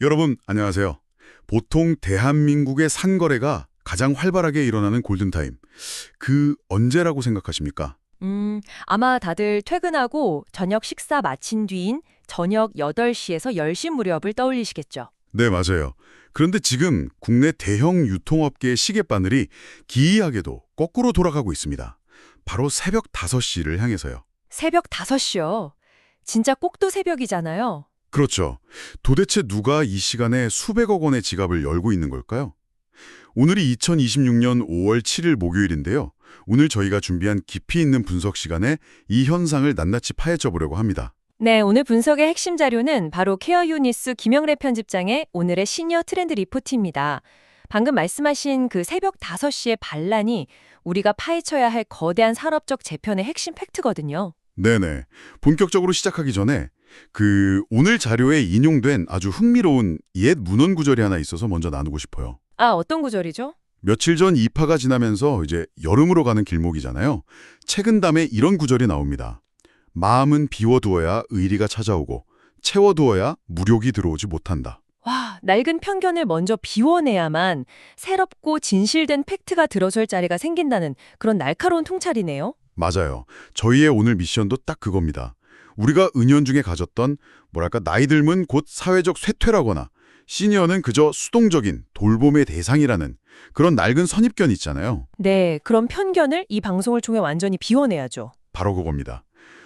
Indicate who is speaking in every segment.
Speaker 1: 여러분, 안녕하세요. 보통 대한민국의 상거래가 가장 활발하게 일어나는 골든타임. 언제라고 생각하십니까?
Speaker 2: 아마 다들 퇴근하고 저녁 식사 마친 뒤인 저녁 8시에서 10시 무렵을 떠올리시겠죠.
Speaker 1: 네, 맞아요. 그런데 지금 국내 대형 유통업계의 시계바늘이 기이하게도 거꾸로 돌아가고 있습니다. 바로 새벽 5시를 향해서요.
Speaker 2: 새벽 5시요. 진짜 꼭두 새벽이잖아요.
Speaker 1: 그렇죠. 도대체 누가 이 시간에 수백억 원의 지갑을 열고 있는 걸까요? 오늘이 2026년 5월 7일 목요일인데요. 오늘 저희가 준비한 깊이 있는 분석 시간에 이 현상을 낱낱이 파헤쳐 보려고 합니다.
Speaker 2: 네, 오늘 분석의 핵심 자료는 바로 케어유니스 김영래 편집장의 오늘의 시니어 트렌드 리포트입니다. 방금 말씀하신 그 새벽 5시의 반란이 우리가 파헤쳐야 할 거대한 산업적 재편의 핵심 팩트거든요.
Speaker 1: 네네. 본격적으로 시작하기 전에 오늘 자료에 인용된 아주 흥미로운 옛 문헌 구절이 하나 있어서 먼저 나누고 싶어요.
Speaker 2: 아, 어떤 구절이죠?
Speaker 1: 며칠 전 이파가 지나면서 이제 여름으로 가는 길목이잖아요. 책은 담에 이런 구절이 나옵니다. 마음은 비워두어야 의리가 찾아오고 채워두어야 무력이 들어오지 못한다.
Speaker 2: 와, 낡은 편견을 먼저 비워내야만 새롭고 진실된 팩트가 들어설 자리가 생긴다는 그런 날카로운 통찰이네요.
Speaker 1: 맞아요. 저희의 오늘 미션도 딱 그겁니다. 우리가 은연중에 가졌던 나이 들면 곧 사회적 쇠퇴라거나 시니어는 그저 수동적인 돌봄의 대상이라는 그런 낡은 선입견이 있잖아요.
Speaker 2: 네, 그런 편견을 이 방송을 통해 완전히 비워내야죠.
Speaker 1: 바로 그겁니다.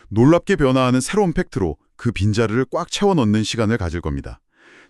Speaker 1: 놀랍게 변화하는 새로운 팩트로 그 빈자리를 꽉 채워 넣는 시간을 가질 겁니다.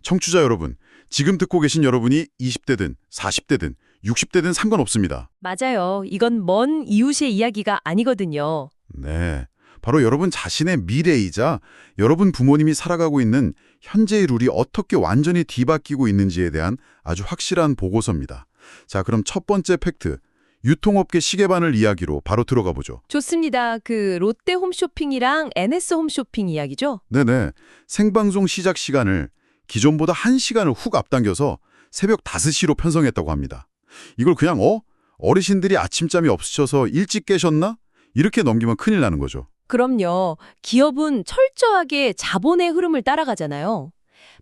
Speaker 1: 청취자 여러분, 지금 듣고 계신 여러분이 20대든 40대든 60대든 상관없습니다.
Speaker 2: 맞아요. 이건 먼 이웃의 이야기가 아니거든요.
Speaker 1: 네, 바로 여러분 자신의 미래이자 여러분 부모님이 살아가고 있는 현재의 룰이 어떻게 완전히 뒤바뀌고 있는지에 대한 아주 확실한 보고서입니다. 자, 그럼 첫 번째 팩트, 유통업계 시계바늘 이야기로 바로 들어가 보죠.
Speaker 2: 좋습니다. 그 롯데 홈쇼핑이랑 NS 홈쇼핑 이야기죠?
Speaker 1: 네네, 생방송 시작 시간을 기존보다 1시간을 훅 앞당겨서 새벽 5시로 편성했다고 합니다. 이걸 그냥 어르신들이 아침잠이 없으셔서 일찍 깨셨나? 이렇게 넘기면 큰일 나는 거죠.
Speaker 2: 그럼요. 기업은 철저하게 자본의 흐름을 따라가잖아요.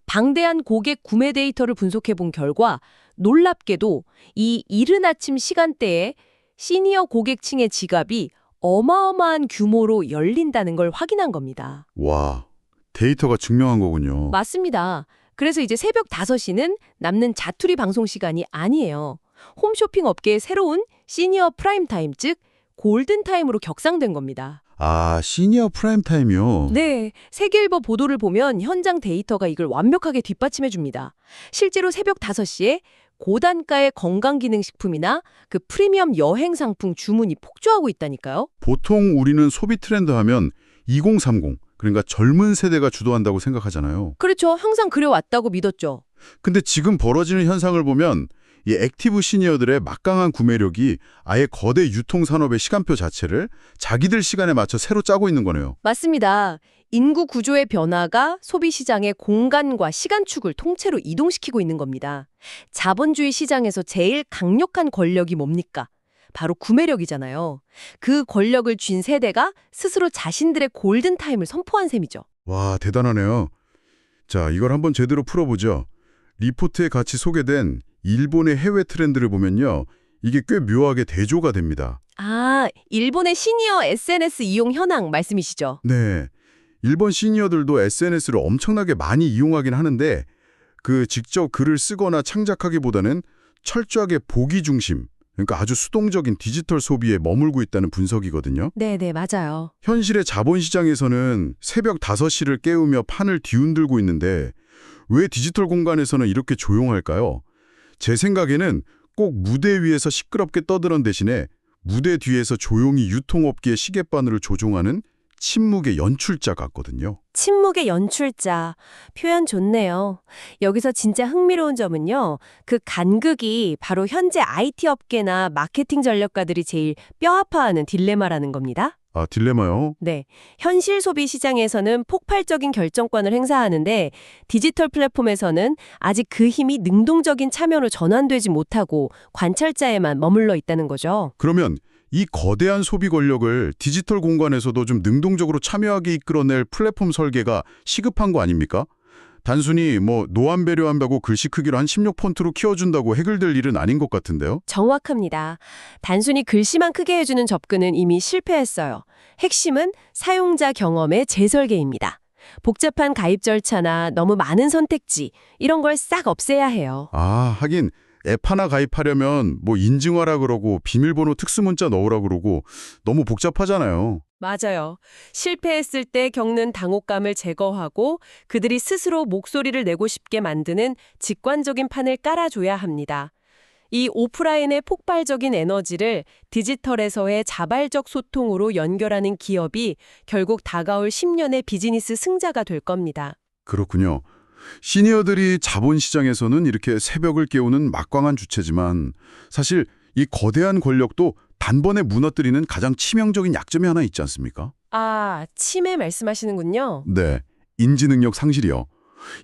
Speaker 2: 방대한 고객 구매 데이터를 분석해 본 결과 놀랍게도 이 이른 아침 시간대에 시니어 고객층의 지갑이 어마어마한 규모로 열린다는 걸 확인한 겁니다.
Speaker 1: 와, 데이터가 증명한 거군요.
Speaker 2: 맞습니다. 그래서 이제 새벽 5시는 남는 자투리 방송 시간이 아니에요. 홈쇼핑 업계의 새로운 시니어 프라임타임, 즉 골든타임으로 격상된 겁니다.
Speaker 1: 아, 시니어 프라임타임이요?
Speaker 2: 네, 세계일보 보도를 보면 현장 데이터가 이걸 완벽하게 뒷받침해 줍니다. 실제로 새벽 5시에 고단가의 건강기능식품이나 그 프리미엄 여행 상품 주문이 폭주하고 있다니까요.
Speaker 1: 보통 우리는 소비 트렌드 하면 2030, 그러니까 젊은 세대가 주도한다고 생각하잖아요.
Speaker 2: 그렇죠. 항상 그래왔다고 믿었죠.
Speaker 1: 근데 지금 벌어지는 현상을 보면 이 액티브 시니어들의 막강한 구매력이 아예 거대 유통산업의 시간표 자체를 자기들 시간에 맞춰 새로 짜고 있는 거네요.
Speaker 2: 맞습니다. 인구 구조의 변화가 소비 시장의 공간과 시간축을 통째로 이동시키고 있는 겁니다. 자본주의 시장에서 제일 강력한 권력이 뭡니까? 바로 구매력이잖아요. 그 권력을 쥔 세대가 스스로 자신들의 골든타임을 선포한 셈이죠.
Speaker 1: 와, 대단하네요. 자, 이걸 한번 제대로 풀어보죠. 리포트에 같이 소개된 일본의 해외 트렌드를 보면요. 이게 꽤 묘하게 대조가 됩니다.
Speaker 2: 아, 일본의 시니어 SNS 이용 현황 말씀이시죠?
Speaker 1: 네. 일본 시니어들도 SNS를 엄청나게 많이 이용하긴 하는데 직접 글을 쓰거나 창작하기보다는 철저하게 보기 중심, 그러니까 아주 수동적인 디지털 소비에 머물고 있다는 분석이거든요.
Speaker 2: 네네, 맞아요.
Speaker 1: 현실의 자본시장에서는 새벽 5시를 깨우며 판을 뒤흔들고 있는데 왜 디지털 공간에서는 이렇게 조용할까요? 제 생각에는 꼭 무대 위에서 시끄럽게 떠드는 대신에 무대 뒤에서 조용히 유통업계의 시계바늘을 조종하는 침묵의 연출자 같거든요.
Speaker 2: 침묵의 연출자. 표현 좋네요. 여기서 진짜 흥미로운 점은요. 그 간극이 바로 현재 IT 업계나 마케팅 전략가들이 제일 뼈아파하는 딜레마라는 겁니다.
Speaker 1: 아, 딜레마요?
Speaker 2: 네. 현실 소비 시장에서는 폭발적인 결정권을 행사하는데 디지털 플랫폼에서는 아직 그 힘이 능동적인 참여로 전환되지 못하고 관찰자에만 머물러 있다는 거죠.
Speaker 1: 그러면 이 거대한 소비 권력을 디지털 공간에서도 좀 능동적으로 참여하게 이끌어낼 플랫폼 설계가 시급한 거 아닙니까? 단순히 뭐 노안 배려한다고 글씨 크기를 한 16폰트로 키워준다고 해결될 일은 아닌 것 같은데요.
Speaker 2: 정확합니다. 단순히 글씨만 크게 해주는 접근은 이미 실패했어요. 핵심은 사용자 경험의 재설계입니다. 복잡한 가입 절차나 너무 많은 선택지, 이런 걸 싹 없애야 해요.
Speaker 1: 아, 하긴 앱 하나 가입하려면 뭐 인증하라 그러고 비밀번호 특수문자 넣으라 그러고 너무 복잡하잖아요.
Speaker 2: 맞아요. 실패했을 때 겪는 당혹감을 제거하고 그들이 스스로 목소리를 내고 싶게 만드는 직관적인 판을 깔아줘야 합니다. 이 오프라인의 폭발적인 에너지를 디지털에서의 자발적 소통으로 연결하는 기업이 결국 다가올 10년의 비즈니스 승자가 될 겁니다.
Speaker 1: 그렇군요. 시니어들이 자본시장에서는 이렇게 새벽을 깨우는 막강한 주체지만 사실 이 거대한 권력도 단번에 무너뜨리는 가장 치명적인 약점이 하나 있지 않습니까?
Speaker 2: 아, 치매 말씀하시는군요.
Speaker 1: 네, 인지능력 상실이요.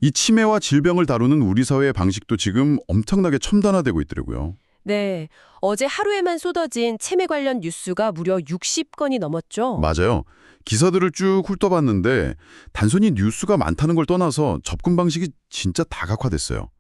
Speaker 1: 이 치매와 질병을 다루는 우리 사회의 방식도 지금 엄청나게 첨단화되고 있더라고요.
Speaker 2: 네, 어제 하루에만 쏟아진 치매 관련 뉴스가 무려 60건이 넘었죠.
Speaker 1: 맞아요. 기사들을 쭉 훑어봤는데 단순히 뉴스가 많다는 걸 떠나서 접근 방식이 진짜 다각화됐어요.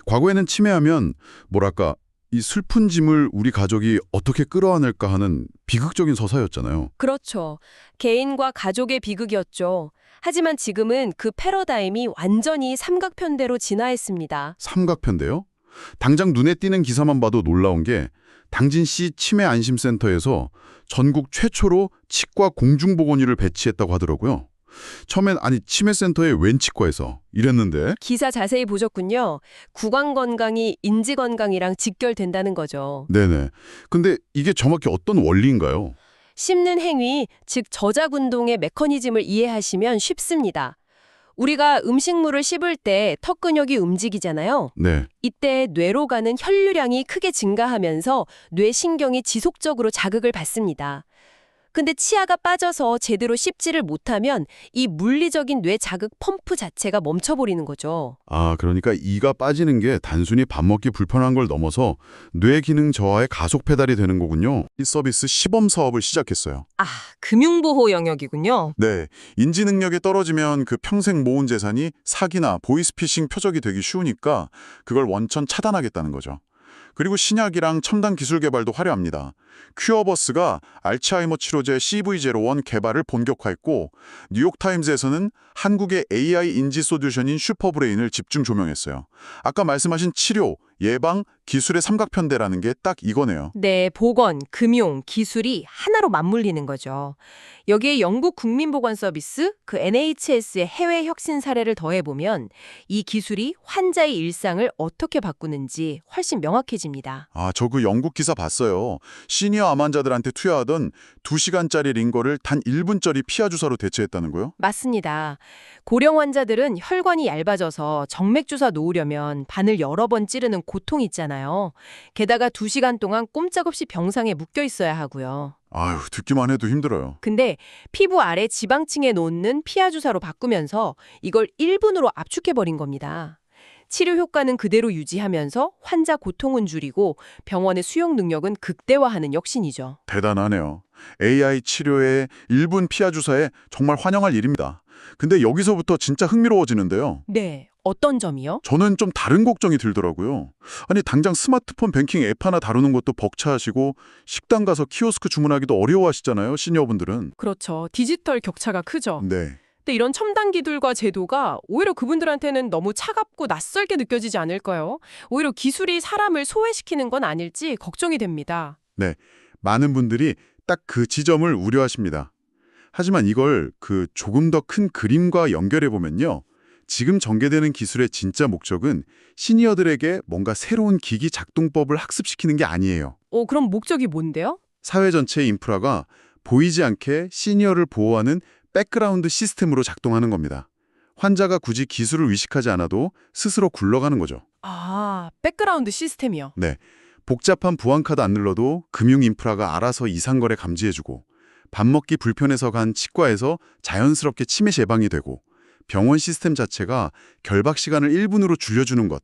Speaker 1: 과거에는 치매하면 뭐랄까 이 슬픈 짐을 우리 가족이 어떻게 끌어안을까 하는 비극적인 서사였잖아요.
Speaker 2: 그렇죠. 개인과 가족의 비극이었죠. 하지만 지금은 그 패러다임이 완전히 삼각편대로 진화했습니다.
Speaker 1: 삼각편대요? 당장 눈에 띄는 기사만 봐도 놀라운 게 당진시 치매 안심센터에서 전국 최초로 치과 공중보건의를 배치했다고 하더라고요. 처음엔 아니 치매센터에 웬 치과에서 이랬는데
Speaker 2: 기사 자세히 보셨군요. 구강 건강이 인지 건강이랑 직결된다는 거죠.
Speaker 1: 네네. 근데 이게 정확히 어떤 원리인가요?
Speaker 2: 씹는 행위, 즉 저작 운동의 메커니즘을 이해하시면 쉽습니다. 우리가 음식물을 씹을 때 턱 근육이 움직이잖아요.
Speaker 1: 네.
Speaker 2: 이때 뇌로 가는 혈류량이 크게 증가하면서 뇌신경이 지속적으로 자극을 받습니다. 근데 치아가 빠져서 제대로 씹지를 못하면 이 물리적인 뇌 자극 펌프 자체가 멈춰버리는 거죠.
Speaker 1: 아, 그러니까 이가 빠지는 게 단순히 밥 먹기 불편한 걸 넘어서 뇌 기능 저하의 가속 페달이 되는 거군요. 이 서비스 시범 사업을 시작했어요.
Speaker 2: 아, 금융보호 영역이군요.
Speaker 1: 네, 인지 능력이 떨어지면 그 평생 모은 재산이 사기나 보이스피싱 표적이 되기 쉬우니까 그걸 원천 차단하겠다는 거죠. 그리고 신약이랑 첨단 기술 개발도 화려합니다. 큐어버스가 알츠하이머 치료제 CV01 개발을 본격화했고 뉴욕타임즈에서는 한국의 AI 인지 솔루션인 슈퍼브레인을 집중 조명했어요. 아까 말씀하신 치료, 예방, 기술의 삼각편대라는 게 딱 이거네요.
Speaker 2: 네, 보건, 금융, 기술이 하나로 맞물리는 거죠. 여기에 영국 국민보건 서비스, 그 NHS의 해외 혁신 사례를 더해보면 이 기술이 환자의 일상을 어떻게 바꾸는지 훨씬 명확해집니다.
Speaker 1: 아, 저 그 영국 기사 봤어요. 시니어 암 환자들한테 투여하던 2시간짜리 링거를 단 1분짜리 피하 주사로 대체했다는 거요?
Speaker 2: 맞습니다. 고령 환자들은 혈관이 얇아져서 정맥주사 놓으려면 바늘 여러 번 찌르는 고통이 있잖아요. 게다가 2시간 동안 꼼짝없이 병상에 묶여 있어야 하고요.
Speaker 1: 아유, 듣기만 해도 힘들어요.
Speaker 2: 근데 피부 아래 지방층에 놓는 피하 주사로 바꾸면서 이걸 1분으로 압축해버린 겁니다. 치료 효과는 그대로 유지하면서 환자 고통은 줄이고 병원의 수용 능력은 극대화하는 혁신이죠.
Speaker 1: 대단하네요. AI 치료에 1분 피하 주사에 정말 환영할 일입니다. 근데 여기서부터 진짜 흥미로워지는데요.
Speaker 2: 네, 어떤 점이요?
Speaker 1: 저는 좀 다른 걱정이 들더라고요. 아니, 당장 스마트폰 뱅킹 앱 하나 다루는 것도 벅차하시고 식당 가서 키오스크 주문하기도 어려워하시잖아요, 시니어분들은.
Speaker 3: 그렇죠. 디지털 격차가 크죠.
Speaker 1: 네.
Speaker 3: 근데 이런 첨단 기술과 제도가 오히려 그분들한테는 너무 차갑고 낯설게 느껴지지 않을까요? 오히려 기술이 사람을 소외시키는 건 아닐지 걱정이 됩니다.
Speaker 1: 네. 많은 분들이 딱 그 지점을 우려하십니다. 하지만 이걸 조금 더 큰 그림과 연결해 보면요. 지금 전개되는 기술의 진짜 목적은 시니어들에게 뭔가 새로운 기기 작동법을 학습시키는 게 아니에요.
Speaker 3: 그럼 목적이 뭔데요?
Speaker 1: 사회 전체의 인프라가 보이지 않게 시니어를 보호하는 백그라운드 시스템으로 작동하는 겁니다. 환자가 굳이 기술을 의식하지 않아도 스스로 굴러가는 거죠.
Speaker 3: 아, 백그라운드 시스템이요.
Speaker 1: 네. 복잡한 보안카드 안 눌러도 금융 인프라가 알아서 이상거래 감지해주고 밥 먹기 불편해서 간 치과에서 자연스럽게 치매 예방이 되고 병원 시스템 자체가 결박 시간을 1분으로 줄여주는 것.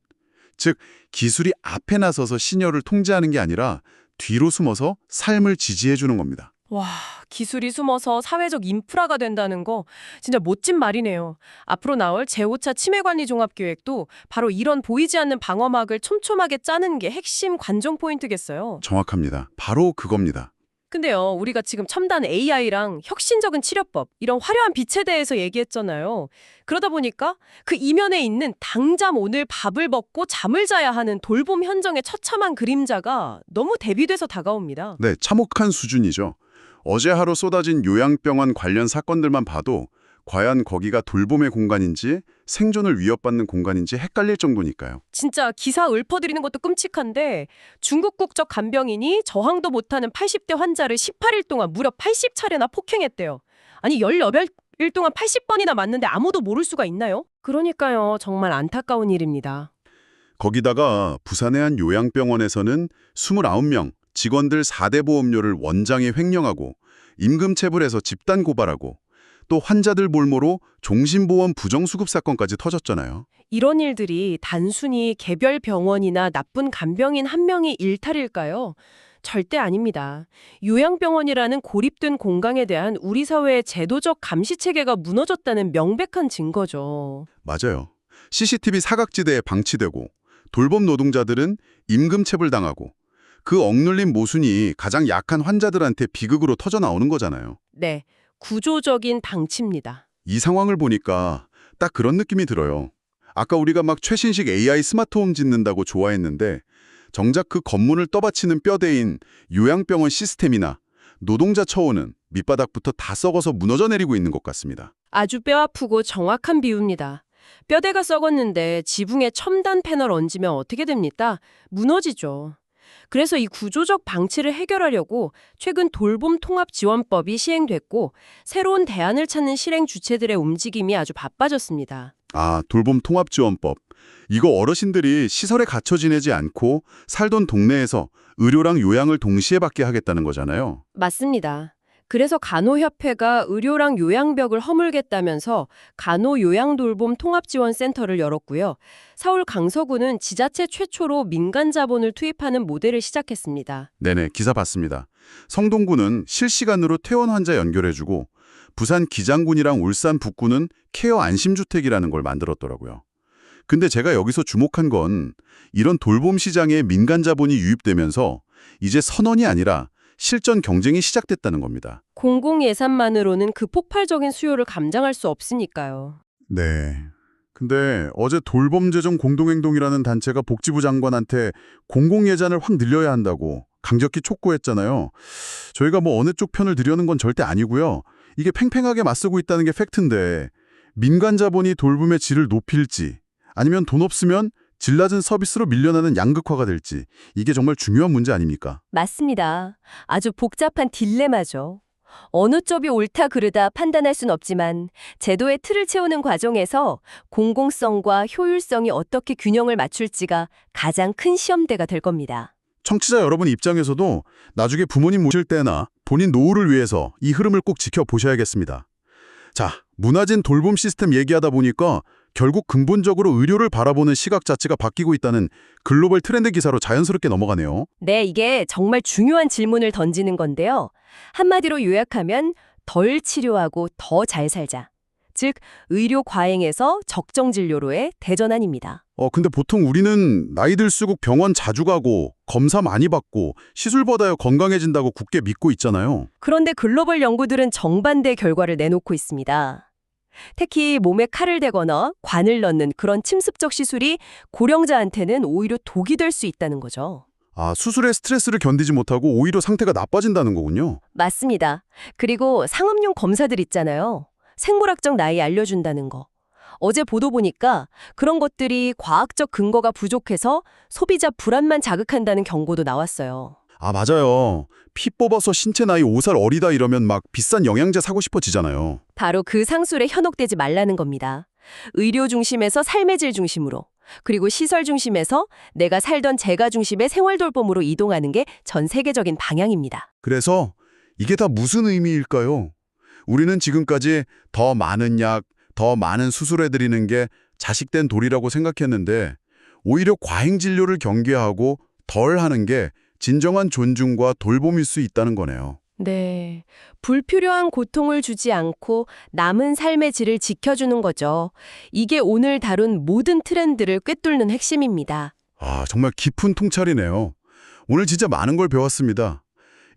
Speaker 1: 즉, 기술이 앞에 나서서 시니어를 통제하는 게 아니라 뒤로 숨어서 삶을 지지해주는 겁니다.
Speaker 3: 와, 기술이 숨어서 사회적 인프라가 된다는 거 진짜 멋진 말이네요. 앞으로 나올 제5차 치매관리 종합계획도 바로 이런 보이지 않는 방어막을 촘촘하게 짜는 게 핵심 관전 포인트겠어요.
Speaker 1: 정확합니다. 바로 그겁니다.
Speaker 3: 근데요, 우리가 지금 첨단 AI랑 혁신적인 치료법, 이런 화려한 빛에 대해서 얘기했잖아요. 그러다 보니까 그 이면에 있는 당장 오늘 밥을 먹고 잠을 자야 하는 돌봄 현장의 처참한 그림자가 너무 대비돼서 다가옵니다.
Speaker 1: 네, 참혹한 수준이죠. 어제 하루 쏟아진 요양병원 관련 사건들만 봐도 과연 거기가 돌봄의 공간인지 생존을 위협받는 공간인지 헷갈릴 정도니까요.
Speaker 3: 진짜 기사 읊어드리는 것도 끔찍한데 중국 국적 간병인이 저항도 못하는 80대 환자를 18일 동안 무려 80차례나 폭행했대요. 아니 18일 동안 80번이나 맞는데 아무도 모를 수가 있나요? 그러니까요. 정말 안타까운 일입니다.
Speaker 1: 거기다가 부산의 한 요양병원에서는 29명 직원들 4대 보험료를 원장에 횡령하고 임금체불해서 집단 고발하고 또 환자들 볼모로 종신보험 부정수급 사건까지 터졌잖아요.
Speaker 3: 이런 일들이 단순히 개별 병원이나 나쁜 간병인 한 명의 일탈일까요? 절대 아닙니다. 요양병원이라는 고립된 공간에 대한 우리 사회의 제도적 감시체계가 무너졌다는 명백한 증거죠.
Speaker 1: 맞아요. CCTV 사각지대에 방치되고 돌봄 노동자들은 임금체불 당하고 그 억눌린 모순이 가장 약한 환자들한테 비극으로 터져 나오는 거잖아요.
Speaker 3: 네, 구조적인 방치입니다.
Speaker 1: 이 상황을 보니까 딱 그런 느낌이 들어요. 아까 우리가 막 최신식 AI 스마트홈 짓는다고 좋아했는데 정작 그 건물을 떠받치는 뼈대인 요양병원 시스템이나 노동자 처우는 밑바닥부터 다 썩어서 무너져 내리고 있는 것 같습니다.
Speaker 3: 아주 뼈아프고 정확한 비유입니다. 뼈대가 썩었는데 지붕에 첨단 패널 얹으면 어떻게 됩니까? 무너지죠. 그래서 이 구조적 방치를 해결하려고 최근 돌봄 통합 지원법이 시행됐고 새로운 대안을 찾는 실행 주체들의 움직임이 아주 바빠졌습니다.
Speaker 1: 아, 돌봄 통합 지원법. 이거 어르신들이 시설에 갇혀 지내지 않고 살던 동네에서 의료랑 요양을 동시에 받게 하겠다는 거잖아요.
Speaker 3: 맞습니다. 그래서 간호협회가 의료랑 요양벽을 허물겠다면서 간호요양돌봄 통합지원센터를 열었고요. 서울 강서구는 지자체 최초로 민간 자본을 투입하는 모델을 시작했습니다.
Speaker 1: 네네, 기사 봤습니다. 성동구는 실시간으로 퇴원 환자 연결해주고 부산 기장군이랑 울산 북구는 케어 안심주택이라는 걸 만들었더라고요. 근데 제가 여기서 주목한 건 이런 돌봄 시장에 민간 자본이 유입되면서 이제 선언이 아니라 실전 경쟁이 시작됐다는 겁니다.
Speaker 3: 공공 예산만으로는 그 폭발적인 수요를 감당할 수 없으니까요.
Speaker 1: 네. 근데 어제 돌봄재정 공동행동이라는 단체가 복지부 장관한테 공공예산을 확 늘려야 한다고 강력히 촉구했잖아요. 저희가 뭐 어느 쪽 편을 들여는 건 절대 아니고요. 이게 팽팽하게 맞서고 있다는 게 팩트인데 민간 자본이 돌봄의 질을 높일지 아니면 돈 없으면 질 낮은 서비스로 밀려나는 양극화가 될지 이게 정말 중요한 문제 아닙니까?
Speaker 2: 맞습니다. 아주 복잡한 딜레마죠. 어느 쪽이 옳다 그르다 판단할 순 없지만 제도의 틀을 채우는 과정에서 공공성과 효율성이 어떻게 균형을 맞출지가 가장 큰 시험대가 될 겁니다.
Speaker 1: 청취자 여러분 입장에서도 나중에 부모님 모실 때나 본인 노후를 위해서 이 흐름을 꼭 지켜보셔야겠습니다. 자, 무너진 돌봄 시스템 얘기하다 보니까 결국 근본적으로 의료를 바라보는 시각 자체가 바뀌고 있다는 글로벌 트렌드 기사로 자연스럽게 넘어가네요.
Speaker 2: 네, 이게 정말 중요한 질문을 던지는 건데요. 한마디로 요약하면 덜 치료하고 더 잘 살자. 즉, 의료 과잉에서 적정 진료로의 대전환입니다.
Speaker 1: 근데 보통 우리는 나이 들수록 병원 자주 가고 검사 많이 받고 시술 받아야 건강해진다고 굳게 믿고 있잖아요.
Speaker 2: 그런데 글로벌 연구들은 정반대 결과를 내놓고 있습니다. 특히 몸에 칼을 대거나 관을 넣는 그런 침습적 시술이 고령자한테는 오히려 독이 될 수 있다는 거죠.
Speaker 1: 아, 수술에 스트레스를 견디지 못하고 오히려 상태가 나빠진다는 거군요.
Speaker 2: 맞습니다. 그리고 상업용 검사들 있잖아요. 생물학적 나이 알려준다는 거. 어제 보도 보니까 그런 것들이 과학적 근거가 부족해서 소비자 불안만 자극한다는 경고도 나왔어요.
Speaker 1: 아, 맞아요. 피 뽑아서 신체 나이 5살 어리다 이러면 막 비싼 영양제 사고 싶어지잖아요.
Speaker 2: 바로 그 상술에 현혹되지 말라는 겁니다. 의료 중심에서 삶의 질 중심으로, 그리고 시설 중심에서 내가 살던 제가 중심의 생활 돌봄으로 이동하는 게 전 세계적인 방향입니다.
Speaker 1: 그래서 이게 다 무슨 의미일까요? 우리는 지금까지 더 많은 약, 더 많은 수술해드리는 게 자식된 도리라고 생각했는데 오히려 과잉 진료를 경계하고 덜 하는 게 진정한 존중과 돌봄일 수 있다는 거네요.
Speaker 3: 네. 불필요한 고통을 주지 않고 남은 삶의 질을 지켜주는 거죠. 이게 오늘 다룬 모든 트렌드를 꿰뚫는 핵심입니다.
Speaker 1: 아, 정말 깊은 통찰이네요. 오늘 진짜 많은 걸 배웠습니다.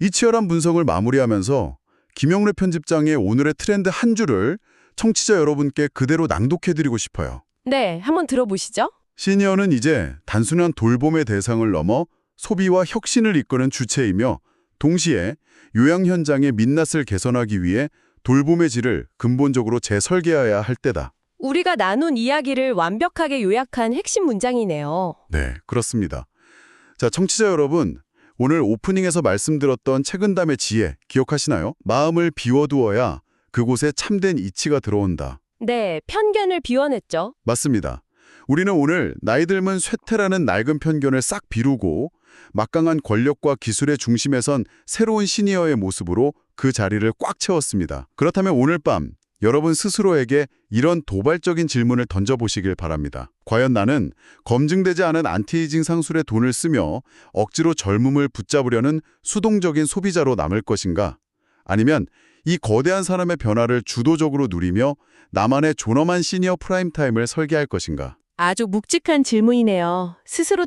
Speaker 1: 이 치열한 분석을 마무리하면서 김영래 편집장의 오늘의 트렌드 한 줄을 청취자 여러분께 그대로 낭독해드리고 싶어요.
Speaker 3: 네, 한번 들어보시죠.
Speaker 1: 시니어는 이제 단순한 돌봄의 대상을 넘어 소비와 혁신을 이끄는 주체이며 동시에 요양 현장의 민낯을 개선하기 위해 돌봄의 질을 근본적으로 재설계해야 할 때다.
Speaker 3: 우리가 나눈 이야기를 완벽하게 요약한 핵심 문장이네요.
Speaker 1: 네, 그렇습니다. 자, 청취자 여러분, 오늘 오프닝에서 말씀드렸던 책은담의 지혜 기억하시나요? 마음을 비워두어야 그곳에 참된 이치가 들어온다.
Speaker 3: 네, 편견을 비워냈죠.
Speaker 1: 맞습니다. 우리는 오늘 나이 들면 쇠퇴라는 낡은 편견을 싹 비루고 막강한 권력과 기술의 중심에 선 새로운 시니어의 모습으로 그 자리를 꽉 채웠습니다. 그렇다면 오늘 밤 여러분 스스로에게 이런 도발적인 질문을 던져보시길 바랍니다. 과연 나는 검증되지 않은 안티에이징 상술에 돈을 쓰며 억지로 젊음을 붙잡으려는 수동적인 소비자로 남을 것인가? 아니면 이 거대한 사람의 변화를 주도적으로 누리며 나만의 존엄한 시니어 프라임타임을 설계할 것인가?
Speaker 3: 아주 묵직한 질문이네요. 스스로